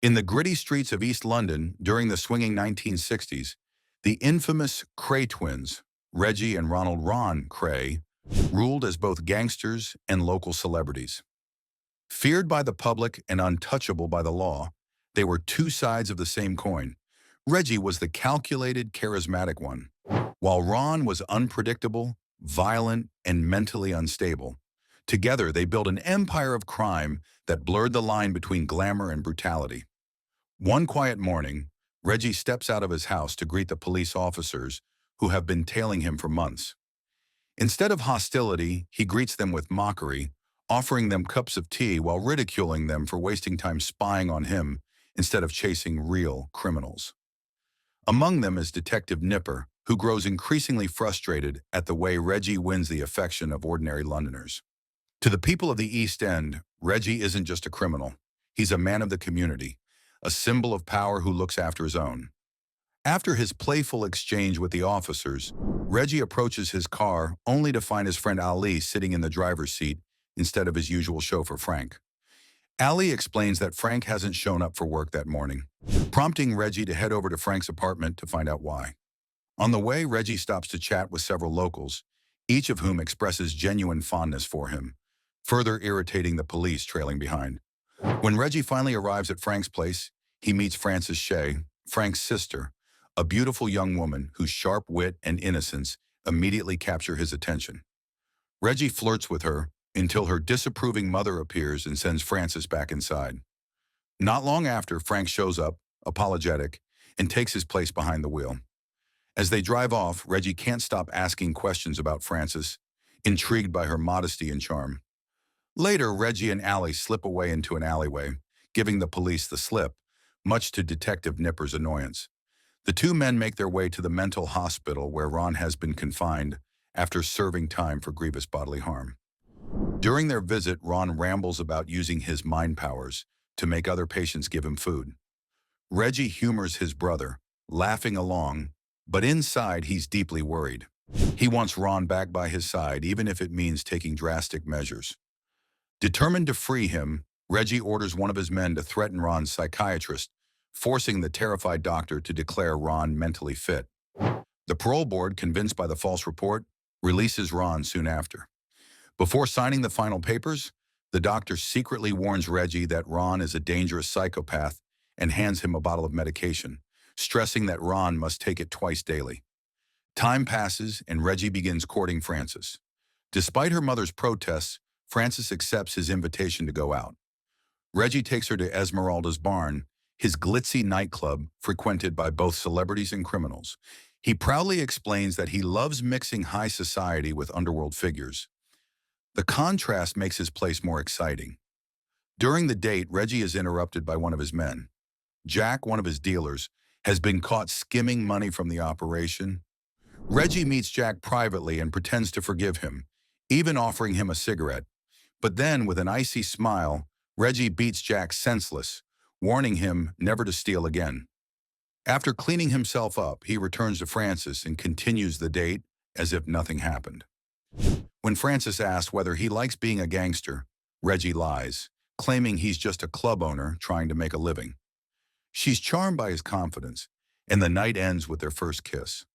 In the gritty streets of East London during the swinging 1960s, the infamous Cray twins, Reggie and Ronald Cray, ruled as both gangsters and local celebrities. Feared by the public and untouchable by the law, they were two sides of the same coin. Reggie was the calculated, charismatic one, while Ron was unpredictable, violent, and mentally unstable. Together, they built an empire of crime that blurred the line between glamour and brutality. One quiet morning, Reggie steps out of his house to greet the police officers who have been tailing him for months. Instead of hostility, he greets them with mockery, offering them cups of tea while ridiculing them for wasting time spying on him instead of chasing real criminals. Among them is Detective Nipper, who grows increasingly frustrated at the way Reggie wins the affection of ordinary Londoners. To the people of the East End, Reggie isn't just a criminal. He's a man of the community, a symbol of power who looks after his own. After his playful exchange with the officers, Reggie approaches his car only to find his friend Ali sitting in the driver's seat instead of his usual chauffeur Frank. Ali explains that Frank hasn't shown up for work that morning, prompting Reggie to head over to Frank's apartment to find out why. On the way, Reggie stops to chat with several locals, each of whom expresses genuine fondness for him, further irritating the police trailing behind. When Reggie finally arrives at Frank's place, he meets Frances Shay, Frank's sister, a beautiful young woman whose sharp wit and innocence immediately capture his attention. Reggie flirts with her until her disapproving mother appears and sends Frances back inside. Not long after, Frank shows up, apologetic, and takes his place behind the wheel. As they drive off, Reggie can't stop asking questions about Frances, intrigued by her modesty and charm. Later, Reggie and Ali slip away into an alleyway, giving the police the slip, much to Detective Nipper's annoyance. The two men make their way to the mental hospital where Ron has been confined after serving time for grievous bodily harm. During their visit, Ron rambles about using his mind powers to make other patients give him food. Reggie humors his brother, laughing along, but inside he's deeply worried. He wants Ron back by his side, even if it means taking drastic measures. Determined to free him, Reggie orders one of his men to threaten Ron's psychiatrist, forcing the terrified doctor to declare Ron mentally fit. The parole board, convinced by the false report, releases Ron soon after. Before signing the final papers, the doctor secretly warns Reggie that Ron is a dangerous psychopath and hands him a bottle of medication, stressing that Ron must take it twice daily. Time passes and Reggie begins courting Frances. Despite her mother's protests, Frances accepts his invitation to go out. Reggie takes her to Esmeralda's Barn, his glitzy nightclub frequented by both celebrities and criminals. He proudly explains that he loves mixing high society with underworld figures. The contrast makes his place more exciting. During the date, Reggie is interrupted by one of his men. Jack, one of his dealers, has been caught skimming money from the operation. Reggie meets Jack privately and pretends to forgive him, even offering him a cigarette. But then, with an icy smile, Reggie beats Jack senseless, warning him never to steal again. After cleaning himself up, he returns to Frances and continues the date as if nothing happened. When Frances asks whether he likes being a gangster, Reggie lies, claiming he's just a club owner trying to make a living. She's charmed by his confidence, and the night ends with their first kiss.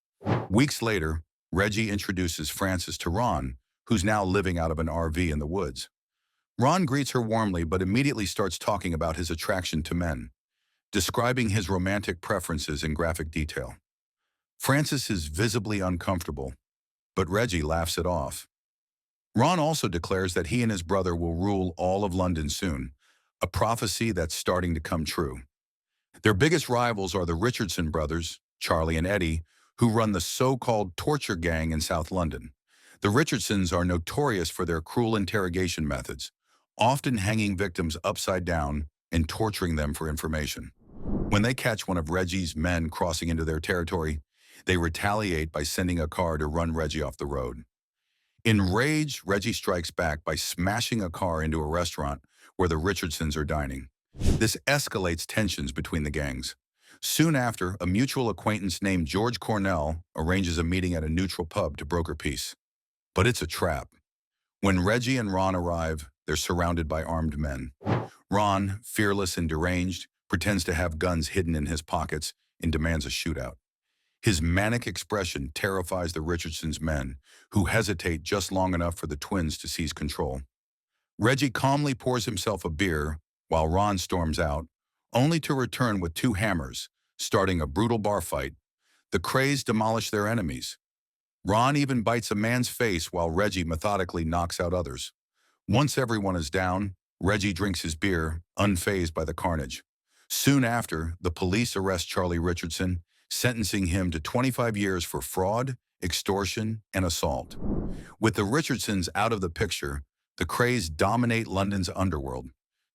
Weeks later, Reggie introduces Frances to Ron, who's now living out of an RV in the woods. Ron greets her warmly but immediately starts talking about his attraction to men, describing his romantic preferences in graphic detail. Frances is visibly uncomfortable, but Reggie laughs it off. Ron also declares that he and his brother will rule all of London soon, a prophecy that's starting to come true. Their biggest rivals are the Richardson brothers, Charlie and Eddie, who run the so-called torture gang in South London. The Richardsons are notorious for their cruel interrogation methods, often hanging victims upside down and torturing them for information. When they catch one of Reggie's men crossing into their territory, they retaliate by sending a car to run Reggie off the road. Enraged, Reggie strikes back by smashing a car into a restaurant where the Richardsons are dining. This escalates tensions between the gangs. Soon after, a mutual acquaintance named George Cornell arranges a meeting at a neutral pub to broker peace. But it's a trap. When Reggie and Ron arrive, they're surrounded by armed men. Ron, fearless and deranged, pretends to have guns hidden in his pockets, and demands a shootout. His manic expression terrifies the Richardsons' men, who hesitate just long enough for the twins to seize control. Reggie calmly pours himself a beer while Ron storms out, only to return with two hammers, starting a brutal bar fight. The Crays demolish their enemies. Ron even bites a man's face while Reggie methodically knocks out others. Once everyone is down, Reggie drinks his beer, unfazed by the carnage. Soon after, the police arrest Charlie Richardson, sentencing him to 25 years for fraud, extortion, and assault. With the Richardsons out of the picture, the Crays dominate London's underworld.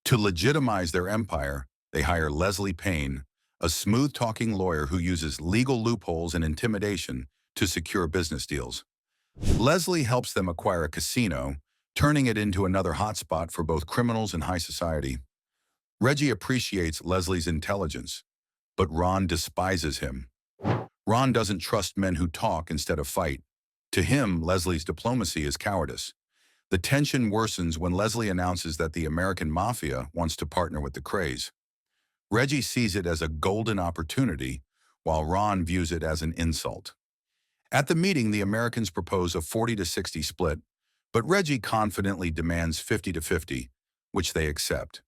To legitimize their empire, they hire Leslie Payne, a smooth-talking lawyer who uses legal loopholes and intimidation to secure business deals. Leslie helps them acquire a casino, turning it into another hotspot for both criminals and high society. Reggie appreciates Leslie's intelligence, but Ron despises him. Ron doesn't trust men who talk instead of fight. To him, Leslie's diplomacy is cowardice. The tension worsens when Leslie announces that the American Mafia wants to partner with the Crays. Reggie sees it as a golden opportunity, while Ron views it as an insult. At the meeting, the Americans propose a 40-60 split, but Reggie confidently demands 50-50, which they accept.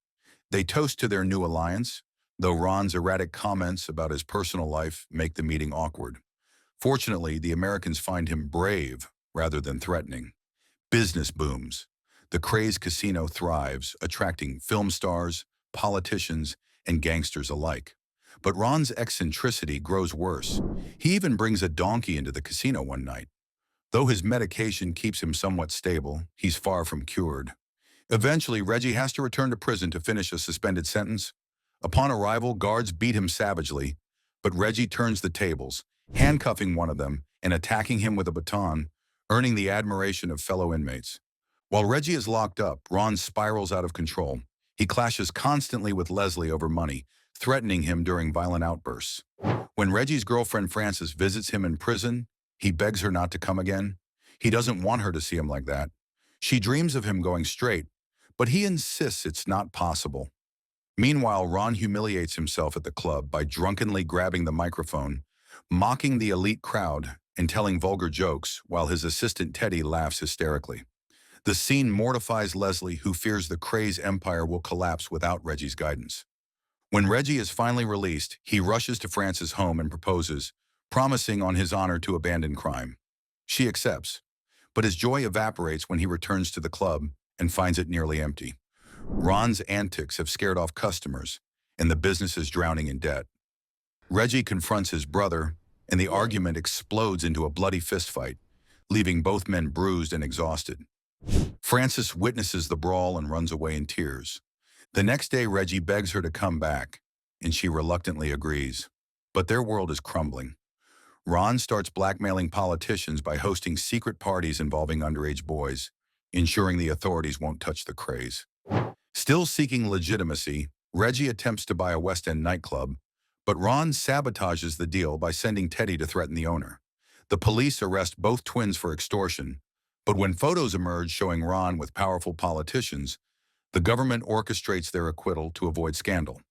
They toast to their new alliance, though Ron's erratic comments about his personal life make the meeting awkward. Fortunately, the Americans find him brave rather than threatening. Business booms. The Crays casino thrives, attracting film stars, politicians, and gangsters alike. But Ron's eccentricity grows worse. He even brings a donkey into the casino one night. Though his medication keeps him somewhat stable, he's far from cured. Eventually, Reggie has to return to prison to finish a suspended sentence. Upon arrival, guards beat him savagely, but Reggie turns the tables, handcuffing one of them and attacking him with a baton, earning the admiration of fellow inmates. While Reggie is locked up, Ron spirals out of control. He clashes constantly with Leslie over money, threatening him during violent outbursts. When Reggie's girlfriend Frances visits him in prison, he begs her not to come again. He doesn't want her to see him like that. She dreams of him going straight, but he insists it's not possible. Meanwhile, Ron humiliates himself at the club by drunkenly grabbing the microphone, mocking the elite crowd, and telling vulgar jokes while his assistant Teddy laughs hysterically. The scene mortifies Leslie, who fears the Crays empire will collapse without Reggie's guidance. When Reggie is finally released, he rushes to Frances' home and proposes, promising on his honor to abandon crime. She accepts, but his joy evaporates when he returns to the club and finds it nearly empty. Ron's antics have scared off customers, and the business is drowning in debt. Reggie confronts his brother, and the argument explodes into a bloody fistfight, leaving both men bruised and exhausted. Frances witnesses the brawl and runs away in tears. The next day, Reggie begs her to come back, and she reluctantly agrees. But their world is crumbling. Ron starts blackmailing politicians by hosting secret parties involving underage boys, ensuring the authorities won't touch the Crays. Still seeking legitimacy, Reggie attempts to buy a West End nightclub, but Ron sabotages the deal by sending Teddy to threaten the owner. The police arrest both twins for extortion, but when photos emerge showing Ron with powerful politicians, the government orchestrates their acquittal to avoid scandal.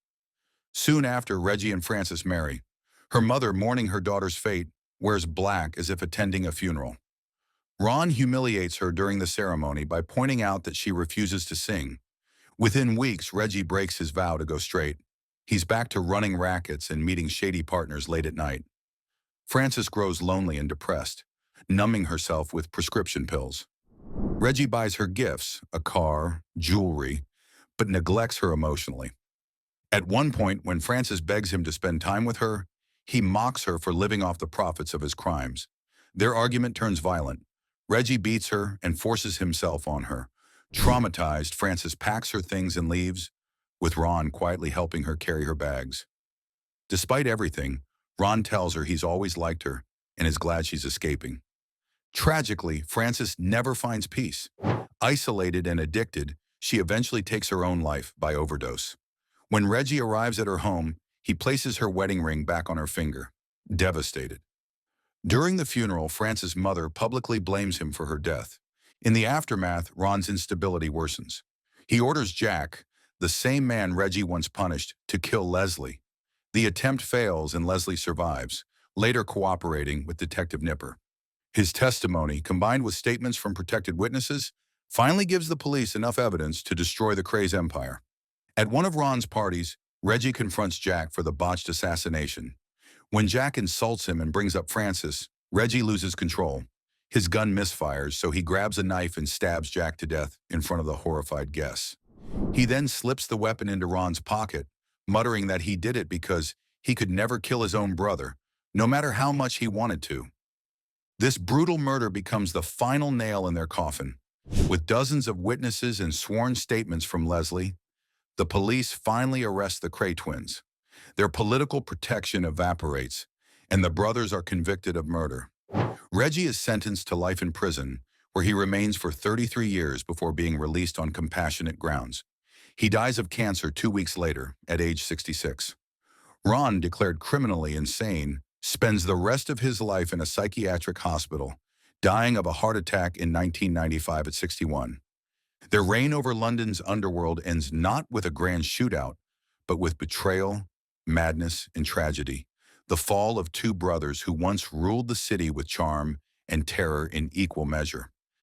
Soon after, Reggie and Frances marry. Her mother, mourning her daughter's fate, wears black as if attending a funeral. Ron humiliates her during the ceremony by pointing out that she refuses to sing. Within weeks, Reggie breaks his vow to go straight. He's back to running rackets and meeting shady partners late at night. Frances grows lonely and depressed, numbing herself with prescription pills. Reggie buys her gifts, a car, jewelry, but neglects her emotionally. At one point, when Frances begs him to spend time with her, he mocks her for living off the profits of his crimes. Their argument turns violent. Reggie beats her and forces himself on her. Traumatized, Frances packs her things and leaves, with Ron quietly helping her carry her bags. Despite everything, Ron tells her he's always liked her and is glad she's escaping. Tragically, Frances never finds peace. Isolated and addicted, she eventually takes her own life by overdose. When Reggie arrives at her home, he places her wedding ring back on her finger, devastated. During the funeral, Frances' mother publicly blames him for her death. In the aftermath, Ron's instability worsens. He orders Jack, the same man Reggie once punished, to kill Leslie. The attempt fails and Leslie survives, later cooperating with Detective Nipper. His testimony, combined with statements from protected witnesses, finally gives the police enough evidence to destroy the Cray's empire. At one of Ron's parties, Reggie confronts Jack for the botched assassination. When Jack insults him and brings up Francis, Reggie loses control. His gun misfires, so he grabs a knife and stabs Jack to death in front of the horrified guests. He then slips the weapon into Ron's pocket, muttering that he did it because he could never kill his own brother, no matter how much he wanted to. This brutal murder becomes the final nail in their coffin. With dozens of witnesses and sworn statements from Leslie, the police finally arrest the Cray twins. Their political protection evaporates, and the brothers are convicted of murder. Reggie is sentenced to life in prison, where he remains for 33 years before being released on compassionate grounds. He dies of cancer 2 weeks later, at age 66. Ron, declared criminally insane, spends the rest of his life in a psychiatric hospital, dying of a heart attack in 1995 at 61. Their reign over London's underworld ends not with a grand shootout, but with betrayal, madness, and tragedy. The fall of two brothers who once ruled the city with charm and terror in equal measure.